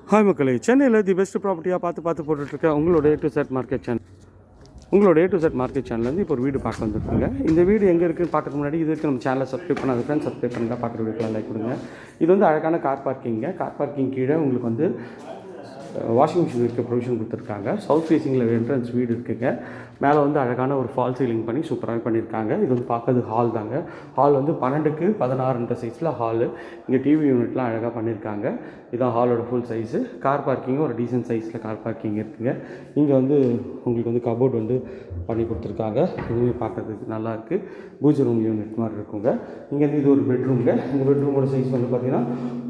Hi மக்களே, சென்னையில் the best ப்ராப்பர்ட்டியாக பார்த்து போட்டுட்ருக்கேன் உங்களோட A to Z market channel. உங்களோட A to Z மார்க்கெட் சேனல்லேருந்து இப்போ ஒரு வீடு பார்க்க வந்துருக்குங்க. இந்த வீடு எங்கே இருக்குதுன்னு பார்க்கறதுக்கு முன்னாடி இதுக்கு நம்ம சேனலை சப்ஸ்கிரைப் பண்ணாத ஃப்ரெண்ட்ஸ் சப்ஸ்கிரைப் பண்ணுங்கள், பார்க்குற வீடுக்கெலாம் லைக் கொடுங்க. இது வந்து அழகான கார் பார்க்கிங்க. கார் பார்க்கிங் கீழே உங்களுக்கு வந்து வாஷிங் மிஷின் இருக்க ப்ரொவிஷன் கொடுத்துருக்காங்க. சவுத் ஃபேஸிங்கில் என்ட்ரன்ஸ் வீடு இருக்குங்க. மேலே வந்து அழகான ஒரு ஃபால் சீலிங் பண்ணி சூப்பராக பண்ணியிருக்காங்க. இது வந்து பார்க்கறது ஹால் தாங்க. ஹால் வந்து 12க்கு 16 சைஸில் ஹாலு. இங்கே டிவி யூனிட்லாம் அழகாக பண்ணியிருக்காங்க. இதுதான் ஹாலோட ஃபுல் சைஸு. கார் பார்க்கிங்கும் ஒரு டீசென்ட் சைஸில் கார் பார்க்கிங் இருக்குங்க. இங்கே வந்து உங்களுக்கு வந்து கபோர்ட் வந்து பண்ணி கொடுத்துருக்காங்க. இதுவுமே பார்க்குறதுக்கு நல்லாயிருக்கு. பூஜை ரூம் யூனிட் மாதிரி இருக்குங்க. இங்கேருந்து இது ஒரு பெட்ரூம்ங்க. இந்த பெட்ரூமோட சைஸ் வந்து பார்த்திங்கன்னா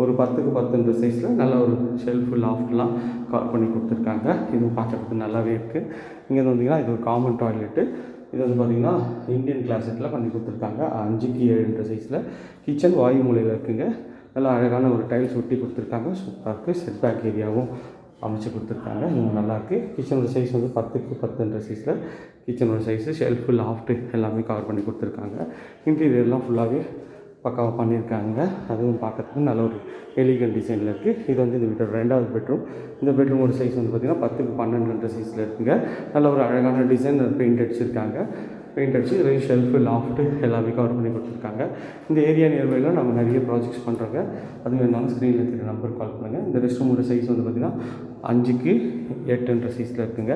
ஒரு 10க்கு 10 சைஸில் நல்ல ஒரு ஷெல்ஃபு லாஃப்ட்லாம் கவர் பண்ணி கொடுத்துருக்காங்க. இதுவும் பார்க்குறதுக்கு நல்லாவே இருக்குது. இங்கே வந்தீங்கன்னா இது ஒரு காமன் டாய்லெட்டு. இது வந்து பார்த்திங்கன்னா இந்தியன் கிளாஸெட்டில் பண்ணி கொடுத்துருக்காங்க. 5க்கு 7 சைஸில் கிச்சன் வாயு மூலையில் இருக்குங்க. நல்லா அழகான ஒரு டைல்ஸ் ஒட்டி கொடுத்துருக்காங்க. சூப்பராக இருக்குது. செட் பேக் ஏரியாவும் அமைச்சு கொடுத்துருக்காங்க. இது நல்லாயிருக்கு. கிச்சனோட சைஸ் வந்து 10க்கு 10 சைஸில் கிச்சனோட சைஸு ஷெல்ஃபு லாஃப்ட்டு எல்லாமே கவர் பண்ணி கொடுத்துருக்காங்க. இன்டீரியர்லாம் ஃபுல்லாகவே பக்காவாக பண்ணியிருக்காங்க. அதுவும் பார்க்கறதுக்கு நல்ல ஒரு எலிகன் டிசைனில் இருக்குது. இது வந்து இந்த வீட்டோட 2வது பெட்ரூம். இந்த பெட்ரூமோட சைஸ் வந்து பார்த்திங்கன்னா 10க்கு 12 சைஸில் இருக்குங்க. நல்ல ஒரு அழகான டிசைன் பெயிண்ட் அடிச்சிருக்காங்க. பெயிண்ட் அடிச்சு ஷெல்ஃபு லாஃப்ட்டு எல்லாமே கவர் பண்ணி கொடுத்துருக்காங்க. இந்த ஏரியா நியர்பையில் நம்ம நிறைய ப்ராஜெக்ட்ஸ் பண்ணுறோங்க. அது வேணாலும் ஸ்க்ரீனில் தெரிய நம்பர் கால் பண்ணுங்கள். இந்த ரெஸ்ட் ரூமோட சைஸ் வந்து பார்த்திங்கன்னா 5க்கு 8 சைஸில் இருக்குங்க.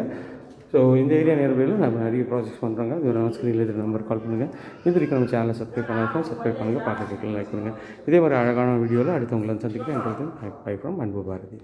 ஸோ இந்த ஏரியா நியர்பையில் நம்ம நிறைய ப்ராஜெக்ட்ஸ் பண்ணுறாங்க. இது ஒரு ஸ்க்ரீனில் இருக்கிற நம்பர் கால் பண்ணுங்கள். இது வரைக்கும் நம்ம சேனலை சப்ஸ்கிரைப் பண்ணால் சப்ஸ்கிரைப் பண்ணுங்கள், பார்க்குறதுக்கு லைக் பண்ணுங்கள். இதே மாதிரி அழகான வீடியோவில் அடுத்தவங்களை சந்திக்கிறேன். பை ஃப்ரம் அன்பு பாரதி.